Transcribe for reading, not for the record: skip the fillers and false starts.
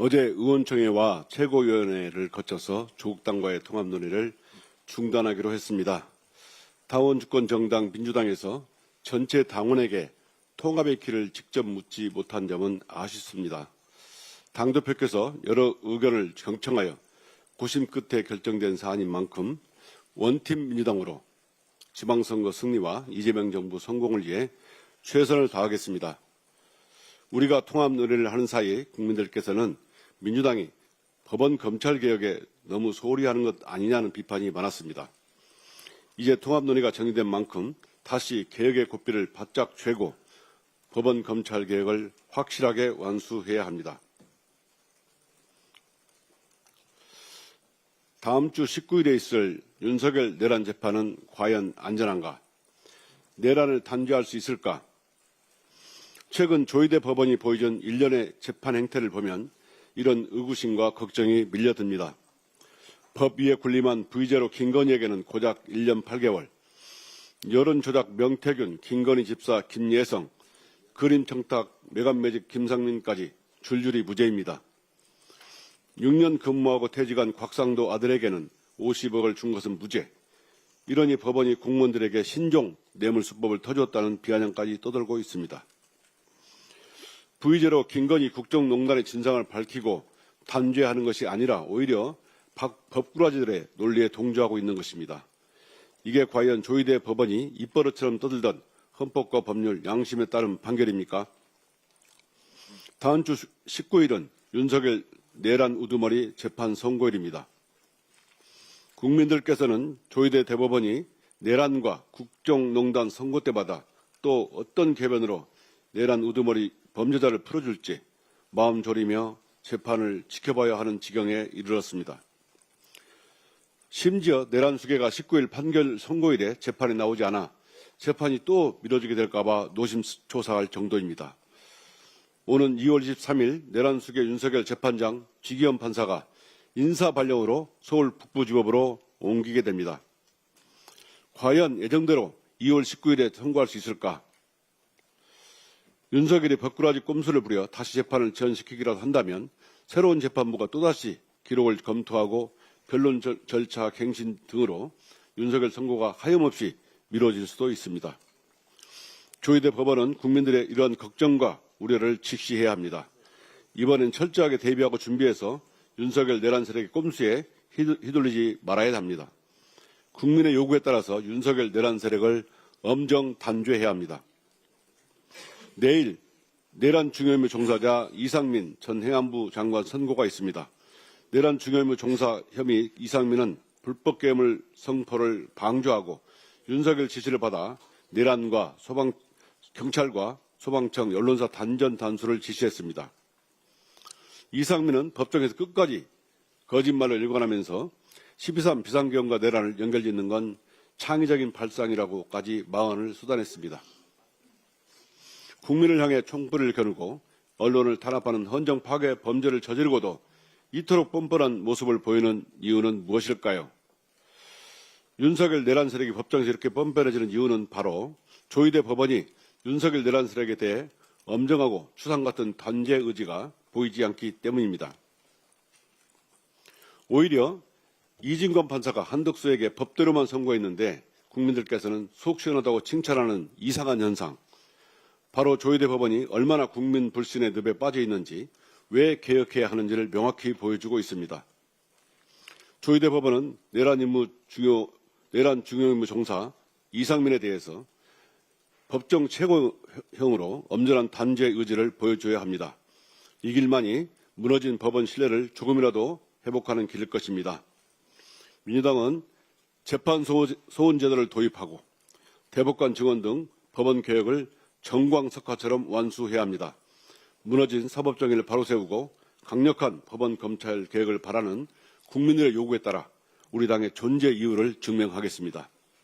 어제 의원총회와 최고위원회를 거쳐서 조국 당과의 통합 논의를 중단하기로 했습니다. 당원주권정당 민주당에서 전체 당원에게 통합의 길을 직접 묻지 못한 점은 아쉽습니다. 당대표께서 여러 의견을 경청하여 고심 끝에 결정된 사안인 만큼 원팀 민주당으로 지방선거 승리와 이재명 정부 성공을 위해 최선을 다하겠습니다. 우리가 통합 논의를 하는 사이 국민들께서는 민주당이 법원 검찰개혁에 너무 소홀히 하는 것 아니냐는 비판이 많았습니다. 이제 통합 논의가 정리된 만큼 다시 개혁의 고삐를 바짝 쥐고 법원 검찰개혁을 확실하게 완수해야 합니다. 다음 주 19일에 있을 윤석열 내란 재판은 과연 안전한가? 내란을 단죄할 수 있을까? 최근 조희대 법원이 보여준 일련의 재판 행태를 보면 이런 의구심과 걱정이 밀려듭니다. 법 위에 군림한 부의제로 김건희에게는 고작 1년 8개월, 여론조작 명태균, 김건희 집사 김예성, 그림청탁 매간매직 김상민까지 줄줄이 무죄입니다. 6년 근무하고 퇴직한 곽상도 아들에게는 50억을 준 것은 무죄. 이러니 법원이 공무원들에게 신종 뇌물수법을 터주었다는 비아냥까지 떠들고 있습니다. 부의제로 김건희 국정농단의 진상을 밝히고 단죄하는 것이 아니라 오히려 법꾸라지들의 논리에 동조하고 있는 것입니다. 이게 과연 조희대 법원이 입버릇처럼 떠들던 헌법과 법률, 양심에 따른 판결입니까? 다음 주 19일은 윤석열 내란 우두머리 재판 선고일입니다. 국민들께서는 조희대 대법원이 내란과 국정농단 선고 때마다 또 어떤 개변으로 내란 우두머리 범죄자를 풀어줄지 마음 졸이며 재판을 지켜봐야 하는 지경에 이르렀습니다. 심지어 내란 수계가 19일 판결 선고일에 재판이 나오지 않아 재판이 또 미뤄지게 될까 봐 노심초사할 정도입니다. 오는 2월 23일 내란 수계 윤석열 재판장 지기현 판사가 인사 발령으로 서울 북부지법으로 옮기게 됩니다. 과연 예정대로 2월 19일에 선고할 수 있을까? 윤석열이 법꾸라지 꼼수를 부려 다시 재판을 지연시키기라도 한다면 새로운 재판부가 또다시 기록을 검토하고 변론 절차 갱신 등으로 윤석열 선고가 하염없이 미뤄질 수도 있습니다. 조희대 법원은 국민들의 이러한 걱정과 우려를 직시해야 합니다. 이번엔 철저하게 대비하고 준비해서 윤석열 내란 세력의 꼼수에 휘둘리지 말아야 합니다. 국민의 요구에 따라서 윤석열 내란 세력을 엄정 단죄해야 합니다. 내일 내란 중요임무 종사자 이상민 전 행안부 장관 선고가 있습니다. 내란 중요임무 종사 혐의 이상민은 불법괴물 성포를 방조하고 윤석열 지시를 받아 내란과 경찰과 소방청, 언론사 단전 단수를 지시했습니다. 이상민은 법정에서 끝까지 거짓말을 일관하면서 12.3 비상계엄과 내란을 연결짓는 건 창의적인 발상이라고까지 망언을 쏟아냈습니다. 국민을 향해 총불을 겨누고 언론을 탄압하는 헌정 파괴 범죄를 저지르고도 이토록 뻔뻔한 모습을 보이는 이유는 무엇일까요? 윤석열 내란 세력이 법정에서 이렇게 뻔뻔해지는 이유는 바로 조희대 법원이 윤석열 내란 세력에 대해 엄정하고 추상 같은 단죄 의지가 보이지 않기 때문입니다. 오히려 이진건 판사가 한덕수에게 법대로만 선고했는데 국민들께서는 속 시원하다고 칭찬하는 이상한 현상. 바로 조희대 법원이 얼마나 국민 불신의 늪에 빠져 있는지, 왜 개혁해야 하는지를 명확히 보여주고 있습니다. 조희대 법원은 내란 중요임무 종사 이상민에 대해서 법정 최고형으로 엄정한 단죄 의지를 보여줘야 합니다. 이 길만이 무너진 법원 신뢰를 조금이라도 회복하는 길일 것입니다. 민주당은 재판 소원 제도를 도입하고 대법관 증언 등 법원 개혁을 정광석화처럼 완수해야 합니다. 무너진 사법정의를 바로 세우고 강력한 법원 검찰 개혁을 바라는 국민들의 요구에 따라 우리 당의 존재 이유를 증명하겠습니다.